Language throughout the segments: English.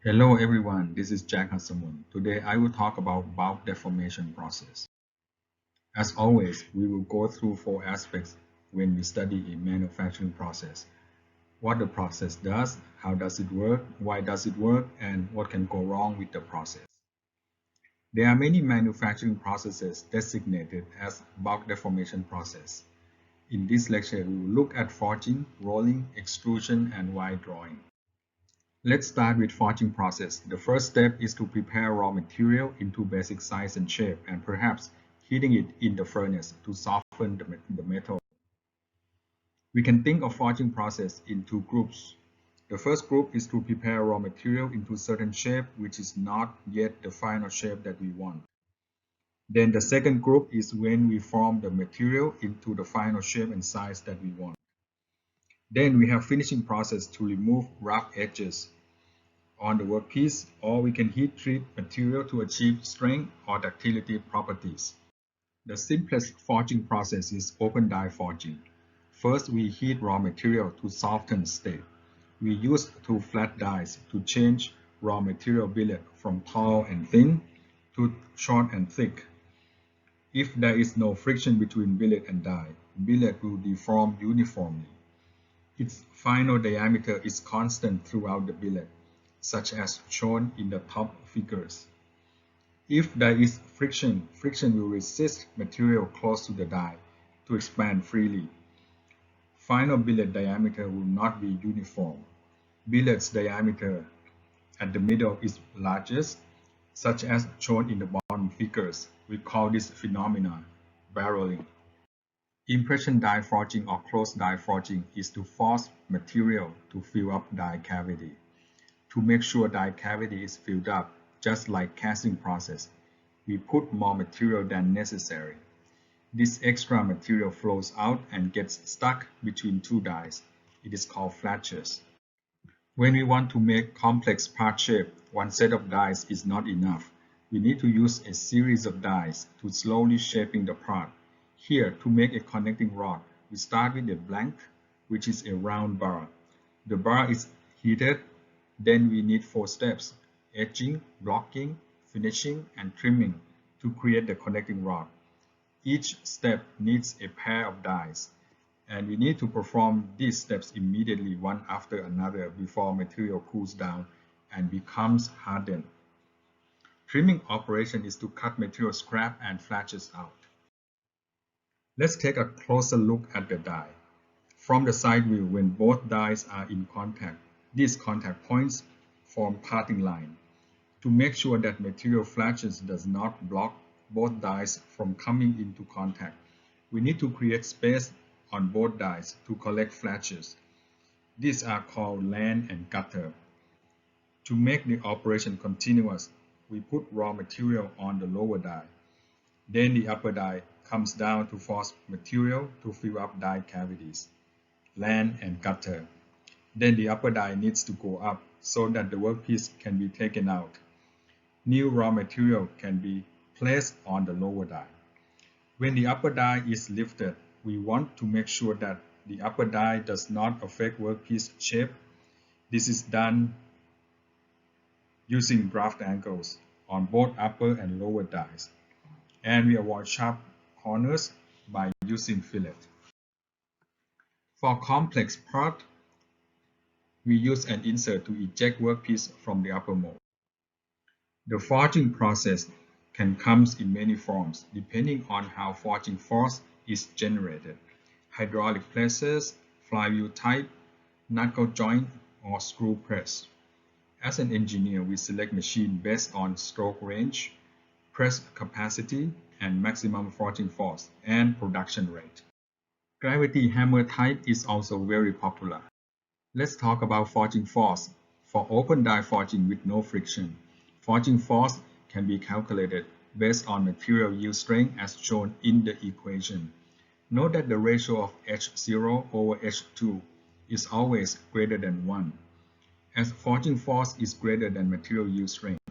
Hello everyone, this is Jack Hassamun. Today I will talk about bulk deformation process. As always, we will go through four aspects when we study a manufacturing process. What the process does, how does it work, why does it work, and what can go wrong with the process. There are many manufacturing processes designated as bulk deformation process. In this lecture, we will look at forging, rolling, extrusion, and wire drawing. Let's start with forging process. The first step is to prepare raw material into basic size and shape and perhaps heating it in the furnace to soften the metal. We can think of forging process in two groups. The first group is to prepare raw material into certain shape which is not yet the final shape that we want. Then the second group is when we form the material into the final shape and size that we want. Then we have finishing process to remove rough edges on the workpiece, or we can heat treat material to achieve strength or ductility properties. The simplest forging process is open die forging. First, we heat raw material to soften state. We use two flat dies to change raw material billet from tall and thin to short and thick. If there is no friction between billet and die, billet will deform uniformly. Its final diameter is constant throughout the billet, such as shown in the top figures. If there is friction, friction will resist material close to the die to expand freely. Final billet diameter will not be uniform. Billet's diameter at the middle is largest, such as shown in the bottom figures. We call this phenomena barreling. Impression die forging or closed die forging is to force material to fill up die cavity. To make sure die cavity is filled up, just like casting process, we put more material than necessary. This extra material flows out and gets stuck between two dies. It is called flatches. When we want to make complex part shape, one set of dies is not enough. We need to use a series of dies to slowly shaping the part. Here, to make a connecting rod, we start with a blank, which is a round bar. The bar is heated. Then we need four steps: etching, blocking, finishing, and trimming to create the connecting rod. Each step needs a pair of dies, and we need to perform these steps immediately one after another before material cools down and becomes hardened. Trimming operation is to cut material scrap and flatches out. Let's take a closer look at the die. From the side view, when both dies are in contact, these contact points form parting line. To make sure that material flatches does not block both dies from coming into contact, we need to create space on both dies to collect flatches. These are called land and gutter. To make the operation continuous, we put raw material on the lower die. Then the upper die comes down to force material to fill up die cavities, land and gutter. Then the upper die needs to go up so that the workpiece can be taken out. New raw material can be placed on the lower die. When the upper die is lifted, we want to make sure that the upper die does not affect workpiece shape. This is done using draft angles on both upper and lower dies. And we avoid sharp corners by using fillet. For complex part, we use an insert to eject workpiece from the uppermost. The forging process can come in many forms depending on how forging force is generated: hydraulic presses, flywheel type, knuckle joint, or screw press. As an engineer, we select machine based on stroke range, press capacity, and maximum forging force and production rate. Gravity hammer type is also very popular. Let's talk about forging force. For open die forging with no friction, forging force can be calculated based on material yield strength as shown in the equation. Note that the ratio of H0 over H2 is always greater than 1, as forging force is greater than material yield strength.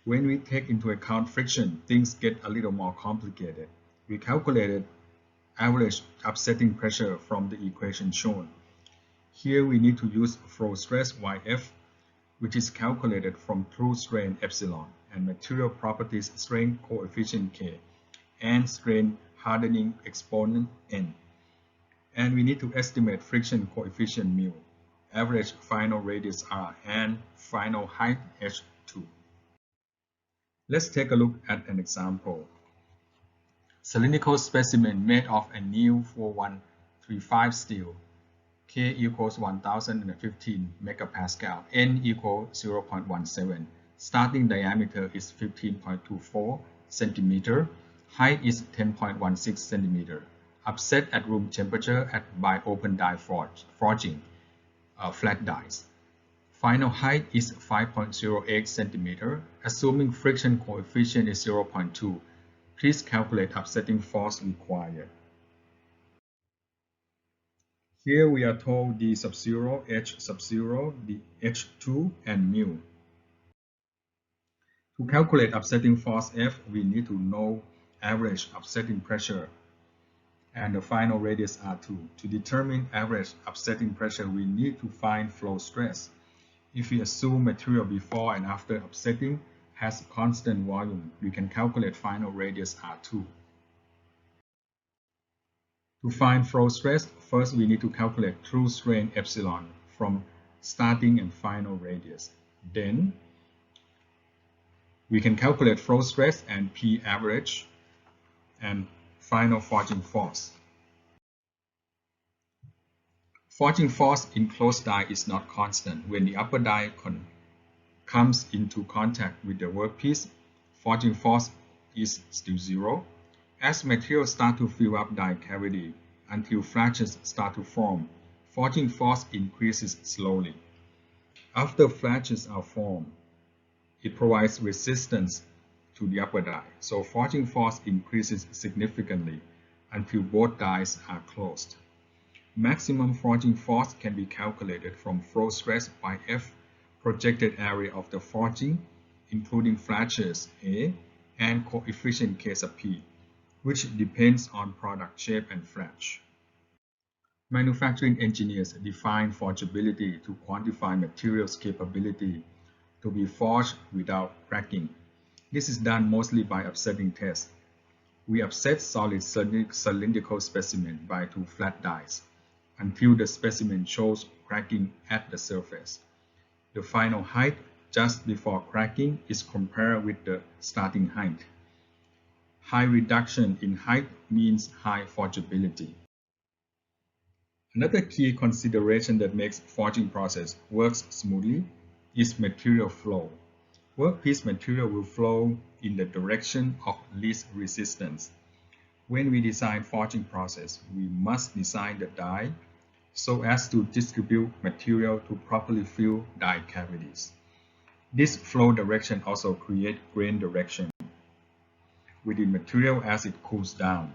When we take into account friction, things get a little more complicated. We calculated average upsetting pressure from the equation shown. Here we need to use flow stress YF which is calculated from true strain epsilon and material properties strain coefficient K and strain hardening exponent N. And we need to estimate friction coefficient mu, average final radius R, and final height H2. Let's take a look at an example. Cylindrical specimen made of a new 4135 steel. K equals 1015 megapascal, N equals 0.17. Starting diameter is 15.24 centimeter. Height is 10.16 centimeter. Upset at room temperature by open die forging, flat dies. Final height is 5.08 centimeter. Assuming friction coefficient is 0.2. Please calculate upsetting force required. Here we are told d sub 0, h sub 0, the h2, and mu. To calculate upsetting force F, we need to know average upsetting pressure and the final radius R2. To determine average upsetting pressure, we need to find flow stress. If we assume material before and after upsetting has constant volume, we can calculate final radius R2. To find flow stress, first we need to calculate true strain epsilon from starting and final radius. Then we can calculate flow stress and P average and final forging force. Forging force in closed die is not constant. When the upper die comes into contact with the workpiece, forging force is still zero. As materials start to fill up die cavity until flatches start to form, forging force increases slowly. After flatches are formed, it provides resistance to the upper die, so forging force increases significantly until both dies are closed. Maximum forging force can be calculated from flow stress by F, projected area of the forging, including flatches A, and coefficient K sub P, which depends on product shape and flatch. Manufacturing engineers define forgeability to quantify materials' capability to be forged without cracking. This is done mostly by upsetting tests. We upset solid cylindrical specimen by 2 flat dies until the specimen shows cracking at the surface. The final height just before cracking is compared with the starting height. High reduction in height means high forgeability. Another key consideration that makes forging process works smoothly is material flow. Workpiece material will flow in the direction of least resistance. When we design forging process, we must design the die so as to distribute material to properly fill die cavities. This flow direction also creates grain direction with the material as it cools down.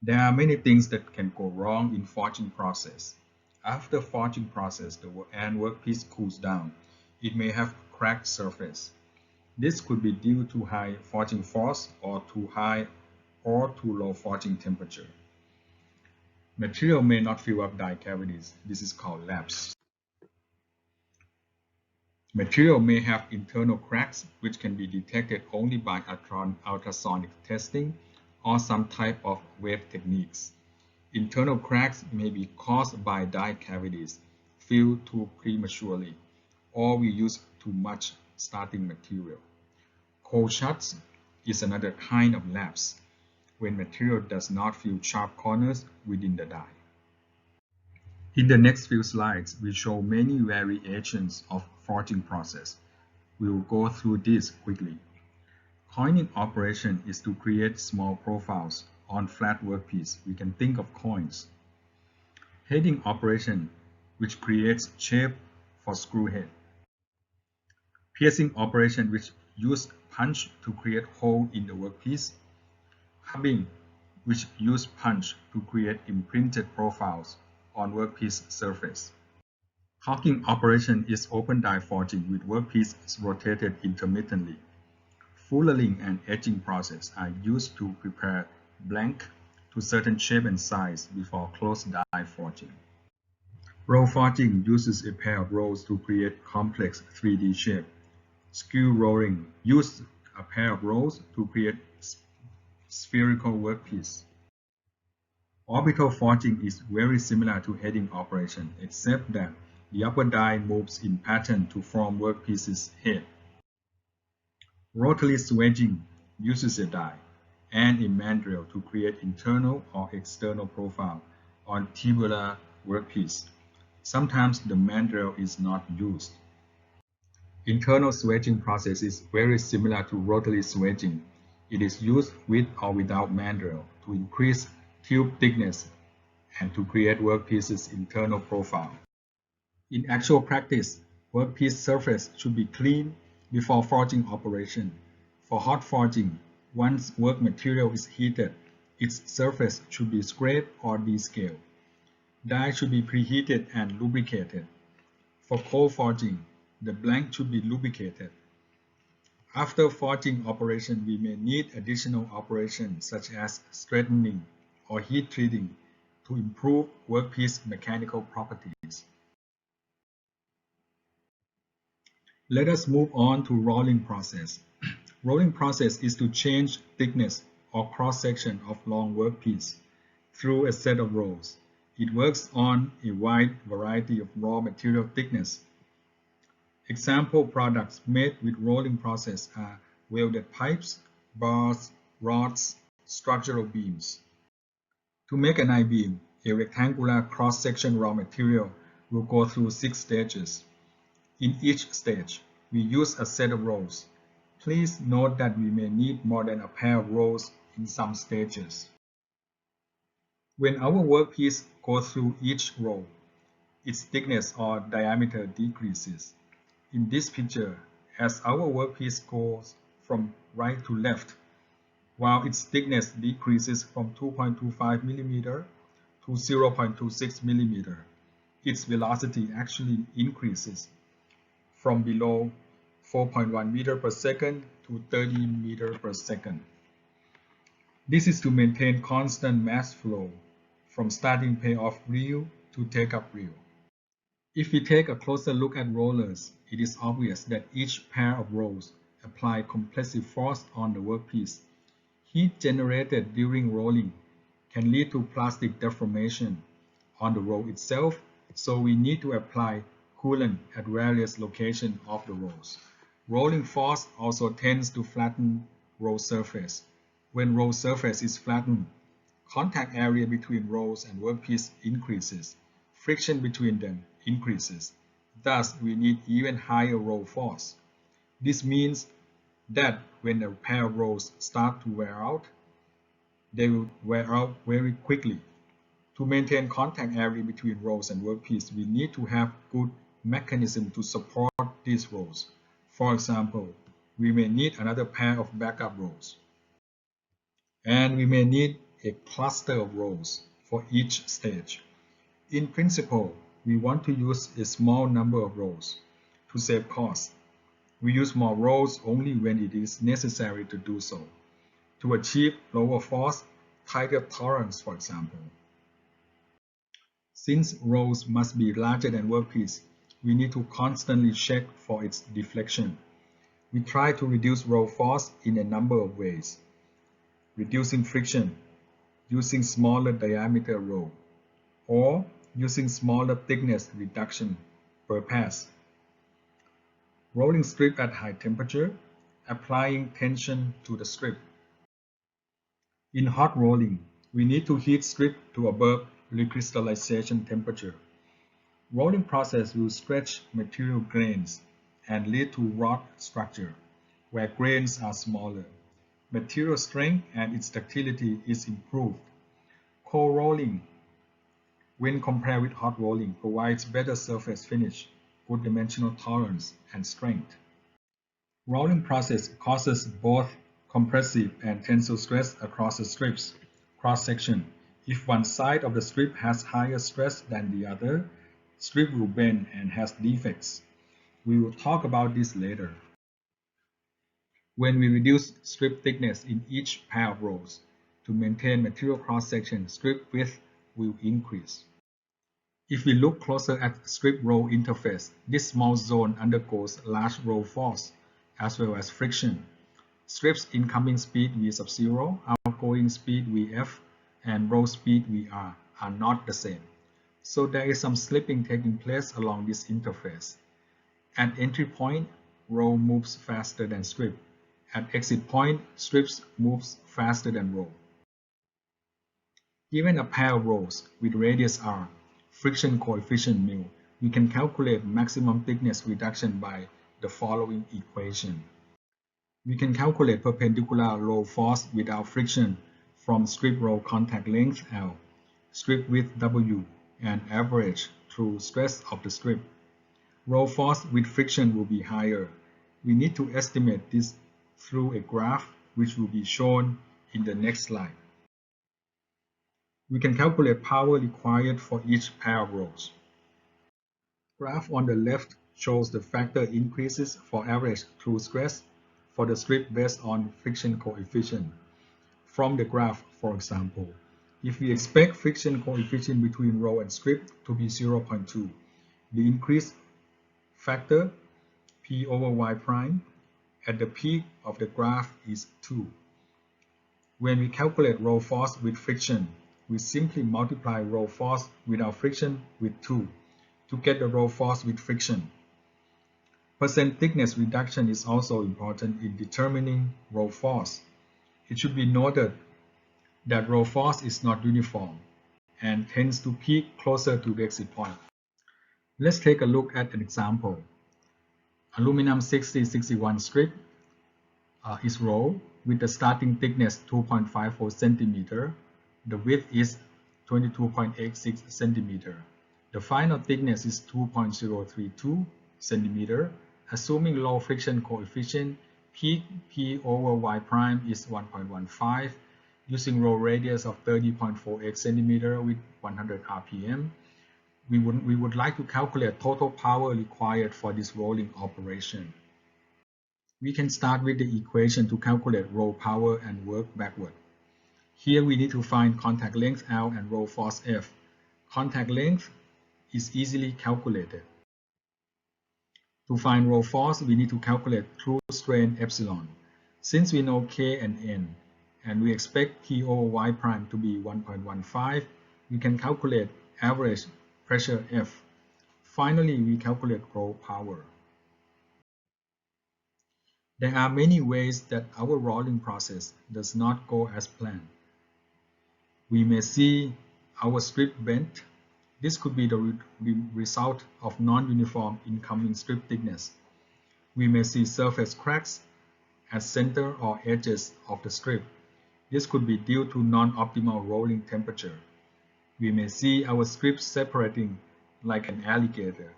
There are many things that can go wrong in forging process. After forging process, the end workpiece cools down. It may have cracked surface. This could be due to high forging force or too high or too low forging temperature. Material may not fill up die cavities. This is called lapse. Material may have internal cracks which can be detected only by ultrasonic testing or some type of wave techniques. Internal cracks may be caused by die cavities filled too prematurely, or we use too much starting material. Cold shuts is another kind of lapse, when material does not fill sharp corners within the die. In the next few slides, we show many variations of forging process. We will go through this quickly. Coining operation is to create small profiles on flat workpiece. We can think of coins. Heading operation, which creates shape for screw head. Piercing operation, which use punch to create hole in the workpiece. Hubbing, which use punch to create imprinted profiles on workpiece surface. Caulking operation is open die forging with workpiece rotated intermittently. Fullerling and etching process are used to prepare blank to certain shape and size before closed die forging. Roll forging uses a pair of rolls to create complex 3D shape. Skew rolling uses a pair of rolls to create spherical workpiece. Orbital forging is very similar to heading operation, except that the upper die moves in pattern to form workpiece's head. Rotary swedging uses a die and a mandrel to create internal or external profile on tubular workpiece. Sometimes the mandrel is not used. Internal swedging process is very similar to rotary swedging. It is used with or without mandrel to increase tube thickness and to create workpiece's internal profile. In actual practice, workpiece surface should be cleaned before forging operation. For hot forging, once work material is heated, its surface should be scraped or descaled. Die should be preheated and lubricated. For cold forging, the blank should be lubricated. After forging operation, we may need additional operations such as straightening or heat treating to improve workpiece mechanical properties. Let us move on to rolling process. Rolling process is to change thickness or cross-section of long workpiece through a set of rolls. It works on a wide variety of raw material thickness. Example products made with rolling process are welded pipes, bars, rods, structural beams. To make an I-beam, a rectangular cross-section raw material will go through 6 stages. In each stage, we use a set of rolls. Please note that we may need more than a pair of rolls in some stages. When our workpiece goes through each roll, its thickness or diameter decreases. In this picture, as our workpiece goes from right to left, while its thickness decreases from 2.25 mm to 0.26 mm, its velocity actually increases from below 4.1 meter per second to 30 meter per second. This is to maintain constant mass flow from starting payoff reel to take-up reel. If we take a closer look at rollers, it is obvious that each pair of rolls apply compressive force on the workpiece. Heat generated during rolling can lead to plastic deformation on the roll itself, so we need to apply coolant at various locations of the rolls. Rolling force also tends to flatten roll surface. When roll surface is flattened, contact area between rolls and workpiece increases. Friction between them increases. Thus, we need even higher roll force. This means that when a pair of rolls start to wear out, they will wear out very quickly. To maintain contact area between rolls and workpiece, we need to have good mechanism to support these rolls. For example, we may need another pair of backup rolls. And we may need a cluster of rolls for each stage. In principle, we want to use a small number of rolls to save cost. We use more rolls only when it is necessary to do so, to achieve lower force, tighter tolerance, for example. Since rolls must be larger than workpiece, we need to constantly check for its deflection. We try to reduce roll force in a number of ways. Reducing friction, using smaller diameter roll, or using smaller thickness reduction per pass. Rolling strip at high temperature, applying tension to the strip. In hot rolling, we need to heat strip to above recrystallization temperature. Rolling process will stretch material grains and lead to rod structure, where grains are smaller. Material strength and its ductility is improved. Cold rolling, when compared with hot rolling, provides better surface finish, good dimensional tolerance, and strength. Rolling process causes both compressive and tensile stress across the strip's cross-section. If one side of the strip has higher stress than the other, strip will bend and has defects. We will talk about this later. When we reduce strip thickness in each pair of rolls, to maintain material cross-section, strip width will increase. If we look closer at strip roll interface, this small zone undergoes large roll force as well as friction. Strip's incoming speed v sub 0, outgoing speed Vf, and roll speed Vr are not the same. So there is some slipping taking place along this interface. At entry point, roll moves faster than strip. At exit point, strips moves faster than roll. Given a pair of rolls with radius r, friction coefficient μ, we can calculate maximum thickness reduction by the following equation. We can calculate perpendicular roll force without friction from strip roll contact length L, strip width W, and average through stress of the strip. Roll force with friction will be higher. We need to estimate this through a graph which will be shown in the next slide. We can calculate power required for each pair of rolls. Graph on the left shows the factor increases for average through stress for the strip based on friction coefficient. From the graph, for example, if we expect friction coefficient between roll and strip to be 0.2, the increase factor P over Y prime at the peak of the graph is 2. When we calculate roll force with friction, we simply multiply roll force without friction with 2 to get the roll force with friction. Percent thickness reduction is also important in determining roll force. It should be noted that roll force is not uniform and tends to peak closer to the exit point. Let's take a look at an example. Aluminum 6061 strip is rolled with the starting thickness 2.54 cm. The width is 22.86 cm. The final thickness is 2.032 cm. Assuming low friction coefficient, peak P over Y prime is 1.15. Using roll radius of 30.48 cm with 100 rpm, we would like to calculate total power required for this rolling operation. We can start with the equation to calculate roll power and work backward. Here we need to find contact length L and roll force F. Contact length is easily calculated. To find roll force, we need to calculate through strain epsilon. Since we know K and N, and we expect P over Y prime to be 1.15, we can calculate average pressure F. Finally, we calculate roll power. There are many ways that our rolling process does not go as planned. We may see our strip bent. This could be the result of non-uniform incoming strip thickness. We may see surface cracks at center or edges of the strip. This could be due to non-optimal rolling temperature. We may see our strip separating like an alligator.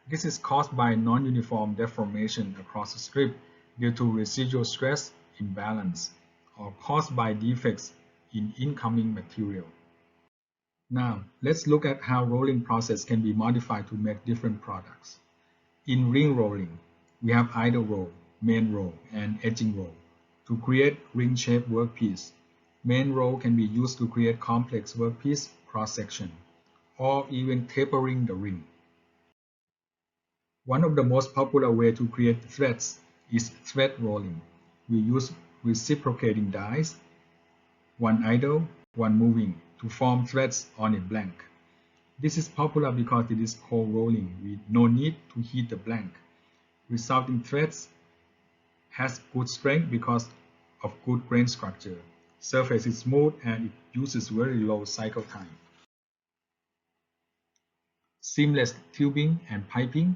This is caused by non-uniform deformation across the strip due to residual stress imbalance or caused by defects in incoming material. Now, let's look at how rolling process can be modified to make different products. In ring rolling, we have idle roll, main roll, and edging roll. To create ring-shaped workpiece, main roll can be used to create complex workpiece cross-section, or even tapering the ring. One of the most popular ways to create threads is thread rolling. We use reciprocating dies, one idle, one moving, to form threads on a blank. This is popular because it is cold rolling with no need to heat the blank. Resulting threads has good strength because of good grain structure. Surface is smooth and it uses very low cycle time. Seamless tubing and piping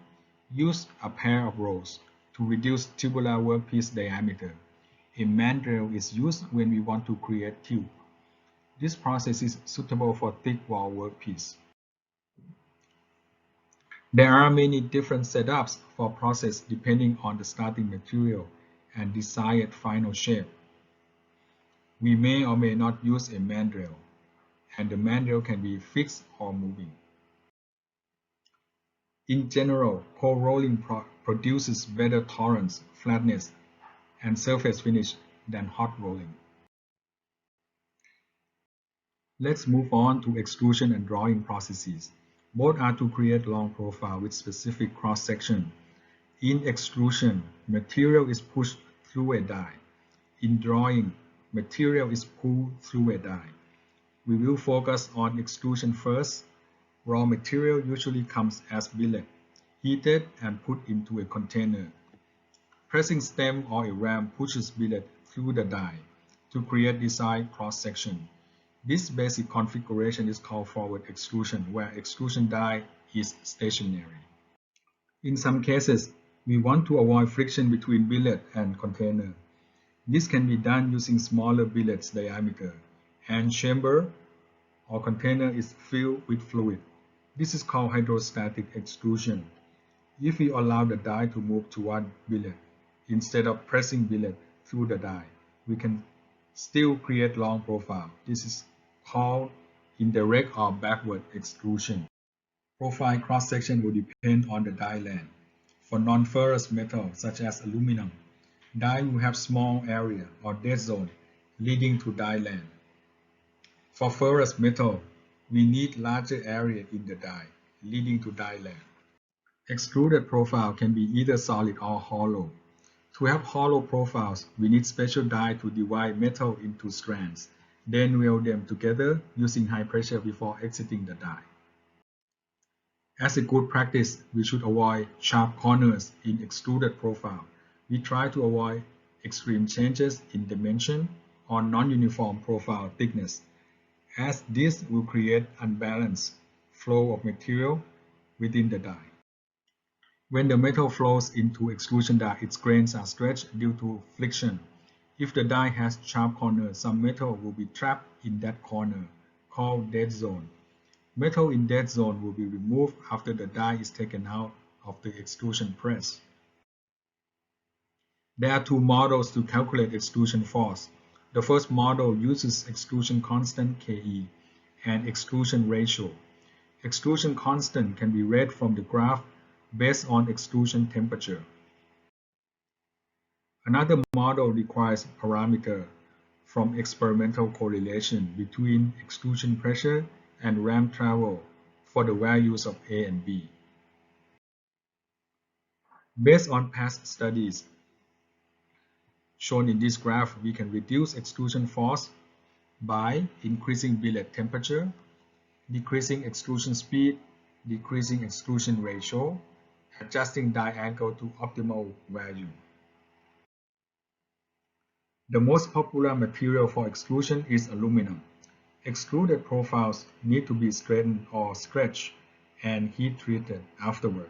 use a pair of rolls to reduce tubular workpiece diameter. A mandrel is used when we want to create tube. This process is suitable for thick wall workpiece. There are many different setups for process depending on the starting material and desired final shape. We may or may not use a mandrel, and the mandrel can be fixed or moving. In general, cold rolling produces better tolerance, flatness, and surface finish than hot rolling. Let's move on to extrusion and drawing processes. Both are to create long profile with specific cross-section. In extrusion, material is pushed through a die. In drawing, material is pulled through a die. We will focus on extrusion first. Raw material usually comes as billet, heated and put into a container. Pressing stem or a ram pushes billet through the die to create desired cross-section. This basic configuration is called forward extrusion, where extrusion die is stationary. In some cases, we want to avoid friction between billet and container. This can be done using smaller billets diameter, and chamber or container is filled with fluid. This is called hydrostatic extrusion. If we allow the die to move toward billet, instead of pressing billet through the die, we can still create long profile. This is called indirect or backward extrusion. Profile cross-section will depend on the die length. For non-ferrous metal, such as aluminum, die will have small area or dead zone leading to die length. For ferrous metal, we need larger area in the die, leading to die length. Extruded profile can be either solid or hollow. To have hollow profiles, we need special die to divide metal into strands, then weld them together using high pressure before exiting the die. As a good practice, we should avoid sharp corners in extruded profile. We try to avoid extreme changes in dimension or non-uniform profile thickness, as this will create unbalanced flow of material within the die. When the metal flows into extrusion die, its grains are stretched due to friction. If the die has sharp corners, some metal will be trapped in that corner, called dead zone. Metal in dead zone will be removed after the die is taken out of the extrusion press. There are two models to calculate extrusion force. The first model uses extrusion constant Ke and extrusion ratio. Extrusion constant can be read from the graph based on extrusion temperature. Another model requires parameter from experimental correlation between extrusion pressure and ram travel for the values of A and B. Based on past studies shown in this graph, we can reduce extrusion force by increasing billet temperature, decreasing extrusion speed, decreasing extrusion ratio, adjusting die angle to optimal value. The most popular material for extrusion is aluminum. Extruded profiles need to be straightened or stretched and heat treated afterward.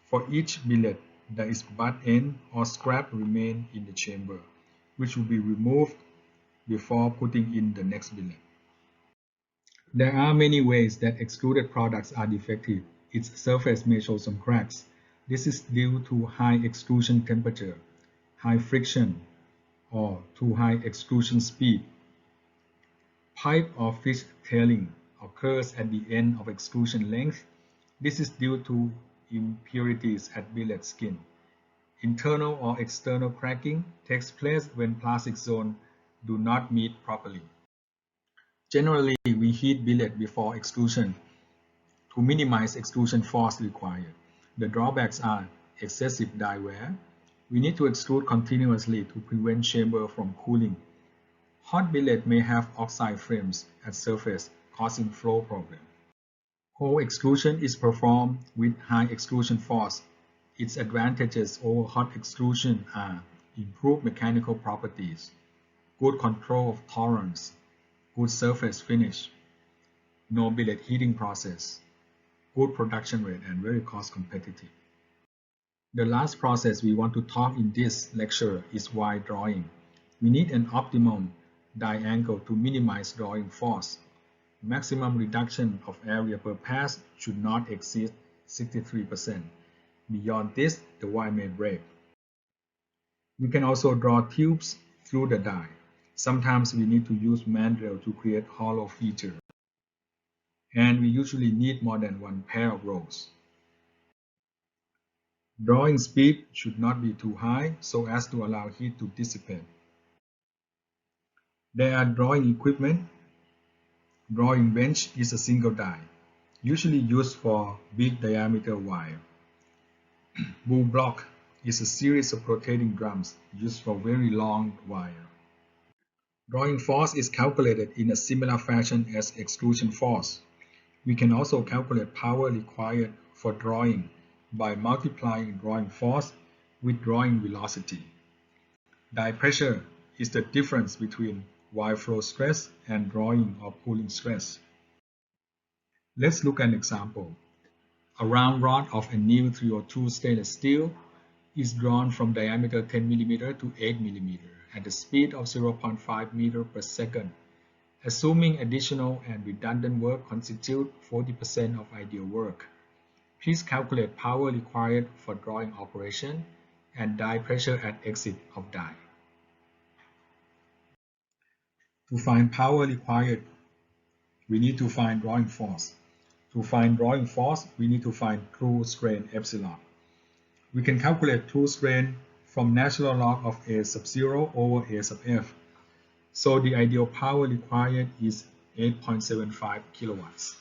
For each billet, there is butt end or scrap remain in the chamber, which will be removed before putting in the next billet. There are many ways that extruded products are defective. Its surface may show some cracks. This is due to high extrusion temperature, high friction, or too high extrusion speed. Pipe or fish tailing occurs at the end of extrusion length. This is due to impurities at billet skin. Internal or external cracking takes place when plastic zones do not meet properly. Generally, we heat billet before extrusion to minimize extrusion force required. The drawbacks are excessive die wear. We need to extrude continuously to prevent chamber from cooling. Hot billet may have oxide frames at surface, causing flow problem. Cold extrusion is performed with high extrusion force. Its advantages over hot extrusion are improved mechanical properties, good control of tolerance, good surface finish, no billet heating process, good production rate, and very cost competitive. The last process we want to talk in this lecture is wire drawing. We need an optimum die angle to minimize drawing force. Maximum reduction of area per pass should not exceed 63%. Beyond this, the wire may break. We can also draw tubes through the die. Sometimes we need to use mandrel to create hollow feature. And we usually need more than one pair of rolls. Drawing speed should not be too high so as to allow heat to dissipate. There are drawing equipment. Drawing bench is a single die. usually used for big diameter wire. Bull block is a series of rotating drums used for very long wire. Drawing force is calculated in a similar fashion as extrusion force. We can also calculate power required for drawing by multiplying drawing force with drawing velocity. Die pressure is the difference between wire flow stress and drawing or pulling stress. Let's look at an example. A round rod of annealed 302 stainless steel is drawn from diameter 10 mm to 8 mm at the speed of 0.5 meter per second. Assuming additional and redundant work constitute 40% of ideal work. Please calculate power required for drawing operation and die pressure at exit of die. To find power required, we need to find drawing force. To find drawing force, we need to find true strain epsilon. We can calculate true strain from natural log of A sub 0 over A sub f. So the ideal power required is 8.75 kilowatts.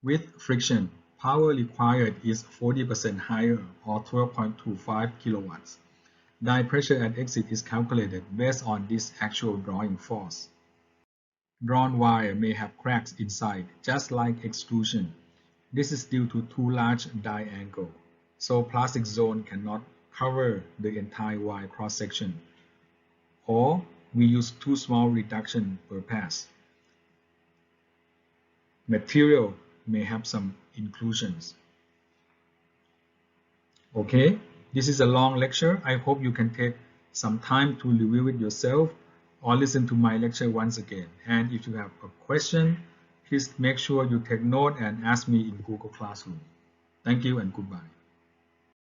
With friction, power required is 40% higher or 12.25 kilowatts. Die pressure at exit is calculated based on this actual drawing force. Drawn wire may have cracks inside, just like extrusion. This is due to too large die angle, so plastic zone cannot cover the entire wire cross-section. Or we use too small reduction per pass. Material may have some inclusions. Okay, this is a long lecture. I hope you can take some time to review it yourself or listen to my lecture once again. And if you have a question, please make sure you take note and ask me in Google Classroom. Thank you and goodbye.